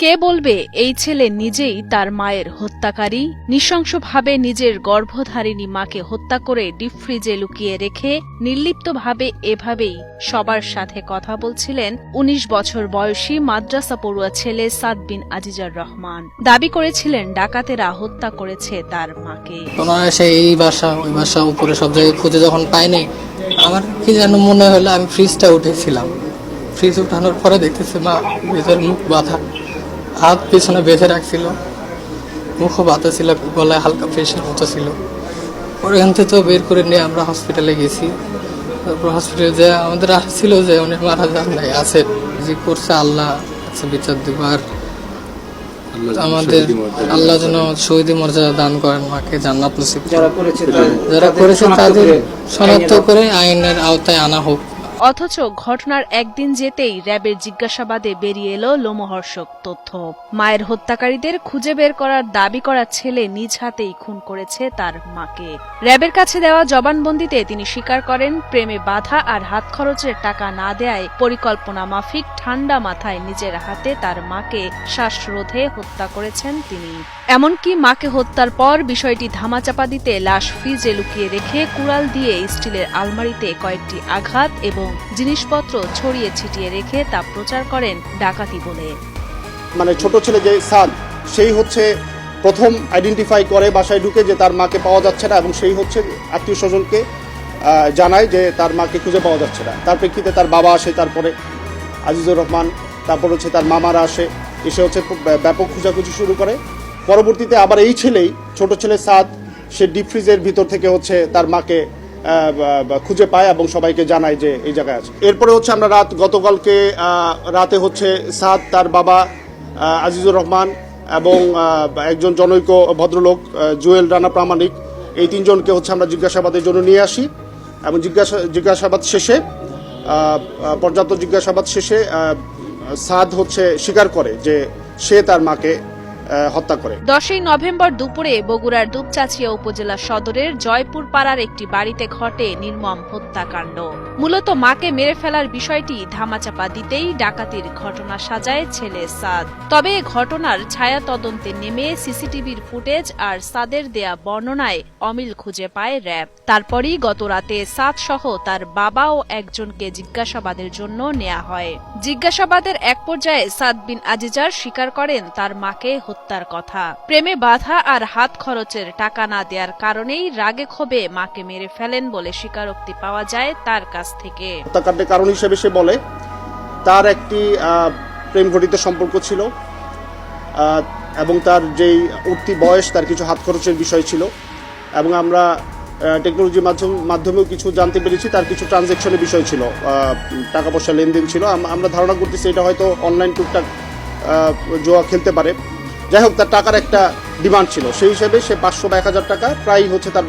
কে বলবে এই ছেলে নিজেই তার মায়ের হত্যাকারী? নৃশংসভাবে নিজের গর্ভধারিণী মাকে হত্যা করে ডিপ ফ্রিজে লুকিয়ে রেখে নির্লিপ্তভাবে এভাবেই সবার সাথে কথা বলছিলেন ১৯ বছর বয়সী মাদ্রাসা পড়ুয়া ছেলে সাদ বিন আজিজার রহমান। দাবি করেছিলেন ডাকাতেরা হত্যা করেছে তার মাকে। এই বাসা ওই বাসা উপরে সব জায়গায় খুঁজে যখন পাইনি, আমার কি যেন মনে হলো আমি ফ্রিজটা উঠেছিলাম। ফ্রিজ উঠানোর পরে দেখতেছি মা ভিতরে মুখ বাঁধা, হাত পিছনে বেঁধে রাখছিল, মুখও বাঁধা ছিল, গলায় হালকা প্রেশার মতো ছিল। ওখান থেকে তো বের করে নিয়ে আমরা হসপিটালে গেছি। তারপর হসপিটালে যে আমাদের আসছিল যে উনি মারা যান নাই, আছে যে করছে আল্লাহ বিচার দিব। আর আমাদের আল্লাহ যেন শহীদ মর্যাদা দান করেন, মাকে জান্নাত নসিব। যারা করেছে তাদের শনাক্ত করে আইনের আওতায় আনা হোক। অথচ ঘটনার একদিন যেতেই র্যাবের জিজ্ঞাসাবাদে বেরিয়ে এলো লোমহর্ষক তথ্য। মায়ের হত্যাকারীদের খুঁজে বের করার দাবি করা ছেলে নিজ হাতেই খুন করেছে তার মাকে। র্যাবের কাছে দেওয়া জবানবন্দিতে তিনি স্বীকার করেন, প্রেমে বাধা আর হাত খরচের টাকা না দেয়ায় পরিকল্পনা মাফিক ঠান্ডা মাথায় নিজের হাতে তার মাকে শ্বাসরোধে হত্যা করেছেন তিনি। এমনকি মাকে হত্যার পর বিষয়টি ধামাচাপা দিতে লাশ ফ্রিজে লুকিয়ে রেখে কুড়াল দিয়ে স্টিলের আলমারিতে কয়েকটি আঘাত এবং জিনিসপত্র ছড়িয়ে ছিটিয়ে রেখে তা প্রচার করেন ডাকাতি বলে। মানে ছোট ছেলে যে সাদ, সেই হচ্ছে প্রথম আইডেন্টিফাই করে বাসায় ঢুকে যে তার মাকে পাওয়া যাচ্ছে না, এবং সেই হচ্ছে আত্মীয় স্বজনকে জানায় যে তার মাকে খুঁজে পাওয়া যাচ্ছে না। তার প্রেক্ষিতে তার বাবা আসে, তারপরে আজিজুর রহমান, তারপর হচ্ছে তার মামারা আসে, এসে হচ্ছে ব্যাপক খোঁজাখুঁজি শুরু করে। পরবর্তীতে আবার এই ছেলেই, ছোট ছেলে সাদ, সে ডিপ ফ্রিজের ভিতর থেকে হচ্ছে তার মাকে খুঁজে পায় এবং সবাইকে জানায় যে এই জায়গায় আছে। এরপরে হচ্ছে আমরা গতকালকে রাতে হচ্ছে সাদ, তার বাবা আজিজুর রহমান এবং একজন জনৈক ভদ্রলোক জুয়েল রানা প্রামাণিক, এই তিনজনকে হচ্ছে আমরা জিজ্ঞাসাবাদের জন্য নিয়ে আসি। এবং জিজ্ঞাসাবাদ শেষে, পর্যাপ্ত জিজ্ঞাসাবাদ শেষে সাদ হচ্ছে স্বীকার করে যে সে তার মাকে হত্যা করে। 10ই নভেম্বর দুপুরে বগুড়ার দুপচাঁচিয়া উপজেলা সদরের জয়পুর পাড়ার একটি বাড়িতে ঘটে নির্মম হত্যাকাণ্ড। মূলত মাকে মেরে ফেলার বিষয়টি ধামাচাপা দিতেই ডাকাতির ঘটনা সাজায় ছেলে সাদ। তবে ঘটনার ছায়া তদন্তে নেমে সিসিটিভির ফুটেজ আর সাদের দেয়া বর্ণনায় অমিল খুঁজে পায় র্যাব। তারপরই গত রাতে সাদ সহ তার বাবা ও একজনকে জিজ্ঞাসাবাদের জন্য নেওয়া হয়। জিজ্ঞাসাবাদের এক পর্যায়ে সাদ বিন আজিজার স্বীকার করেন তার মাকে হত্যার কথা। প্রেমে বাধা আর হাত খরচের টাকা না দেওয়ার কারণেই রাগে ক্ষোভে মাকে মেরে ফেলেন বলে স্বীকারোক্তি পাওয়া যায় তার কাছ থেকে। হত্যাকাণ্ডের কারণ হিসেবে সে বলে তার একটি প্রেম ঘটিত সম্পর্ক ছিল, এবং তার যেই উঠতি বয়স, তার কিছু হাত খরচের বিষয় ছিল, এবং আমরা টেকনোলজির মাধ্যমেও কিছু জানতে পেরেছি তার কিছু ট্রানজ্যাকশনের বিষয় ছিল, টাকা পয়সা লেনদেন ছিল। আমরা ধারণা করতেছি এটা হয়তো অনলাইন টুকটাক জুয়া খেলতে পারে। যাই হোক, তার টাকার একটা ডিমান্ড ছিল, সেই হিসেবে সে 500 বা 1000 টাকা প্রায় হচ্ছে তার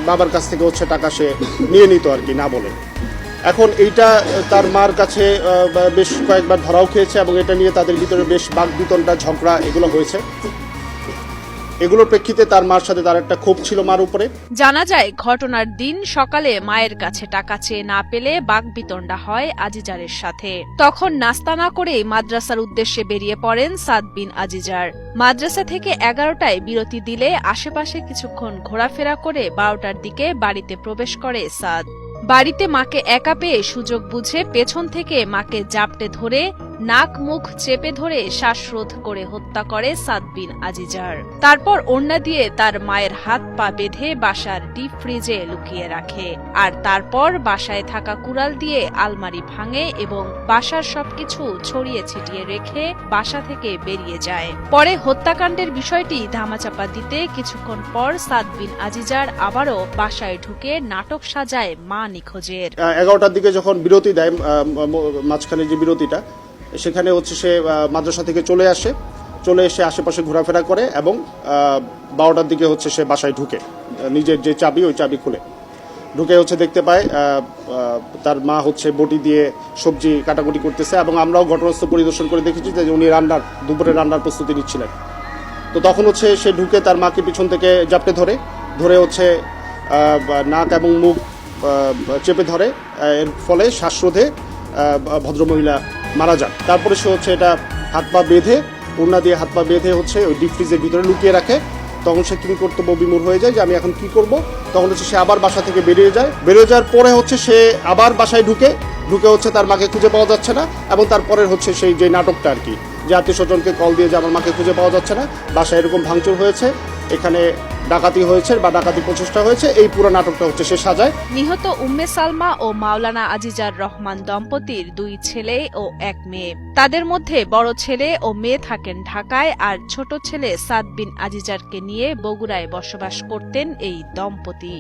বাবার কাছ থেকে হচ্ছে টাকা সে নিয়ে নিত আর কি, না বলে। এখন এইটা তার মার কাছে বেশ কয়েকবার ধরাও খেয়েছে, এবং এটা নিয়ে তাদের ভিতরে বেশ বাকবিতণ্ডা, ঝগড়া এগুলো হয়েছে। এগুলোর প্রেক্ষিতে তার মার সাথে তার একটা ক্ষোভ ছিল মার উপরে। জানা যায় ঘটনার দিন সকালে মায়ের কাছে টাকা চেয়ে না পেলে বাকবিতণ্ডা হয় আজিজারের সাথে। তখন নাস্তা না করেই মাদ্রাসার উদ্দেশ্যে বেরিয়ে পড়েন সাদ বিন আজিজার। মাদ্রাসা থেকে 11টায় বিরতি দিলে আশেপাশে কিছুক্ষণ ঘোরাফেরা করে 12টার দিকে বাড়িতে প্রবেশ করে সাদ। বাড়িতে মাকে একা পেয়ে সুযোগ বুঝে পেছন থেকে মাকে জাপটে ধরে নাক মুখ চেপে ধরে শ্বাসরোধ করে হত্যা করে সাদ বিন আজিজার। তারপর ওড়না দিয়ে তার মায়ের হাত পা বেঁধে বাসার ডিপ ফ্রিজে লুকিয়ে রাখে। আর তারপর বাসায় থাকা কুড়াল দিয়ে আলমারি ভাঙে এবং বাসার সবকিছু ছড়িয়ে ছিটিয়ে রেখে বাসা থেকে বেরিয়ে যায়। পরে হত্যাকাণ্ডের বিষয়টি ধামাচাপা দিতে কিছুক্ষণ পর সাদ বিন আজিজার আবারও বাসায় ঢুকে নাটক সাজায় মা নিখোঁজের। 11টার দিকে যখন বিরতি দেয়, মাঝখানে যে বিরতিটা, সেখানে হচ্ছে সে মাদ্রাসা থেকে চলে এসে আশেপাশে ঘোরাফেরা করে, এবং 12টার দিকে হচ্ছে সে বাসায় ঢুকে নিজের যে চাবি, ওই চাবি খুলে ঢুকে হচ্ছে দেখতে পায় তার মা হচ্ছে বটি দিয়ে সবজি কাটাকুটি করতেছে, এবং আমরাও ঘটনাস্থল পরিদর্শন করে দেখেছি যে উনি দুপুরে রান্নার প্রস্তুতি নিচ্ছিলেন। তো তখন হচ্ছে সে ঢুকে তার মাকে পিছন থেকে জাপটে ধরে হচ্ছে নাক এবং মুখ চেপে ধরে, এর ফলে শ্বাসরোধে ভদ্রমহিলা মারা যান। তারপরে সে হচ্ছে এটা হাত পা বেঁধে, ওড়না দিয়ে হাত পা বেঁধে হচ্ছে ওই ডিপ ফ্রিজের ভিতরে লুকিয়ে রাখে। তখন সে কি কর্তব্য বিমূঢ় হয়ে যায় যে আমি এখন কি করব। তখন হচ্ছে সে আবার বাসা থেকে বেরিয়ে যায়। বেরিয়ে যাওয়ার পরে হচ্ছে সে আবার বাসায় ঢুকে হচ্ছে তার মাকে খুঁজে পাওয়া যাচ্ছে না। এবং তারপরে হচ্ছে সেই যে নাটকটা আর কি, যে আত্মীয় স্বজনকে কল দিয়ে যে আমার মাকে খুঁজে পাওয়া যাচ্ছে না, বাসায় এরকম ভাঙচুর হয়েছে, এখানে ডাকাতি হয়েছে বা ডাকাতি প্রচেষ্টা হয়েছে, এই পুরো নাটকটা হচ্ছে সে সাজায়। নিহত উম্মে সালমা ও মাওলানা আজিজার রহমান দম্পতির 2 ছেলে ও 1 মেয়ে। তাদের মধ্যে বড় ছেলে ও মেয়ে থাকেন ঢাকায়, আর ছোট ছেলে সাদ বিন আজিজারকে নিয়ে বগুড়ায় বসবাস করতেন এই দম্পতি।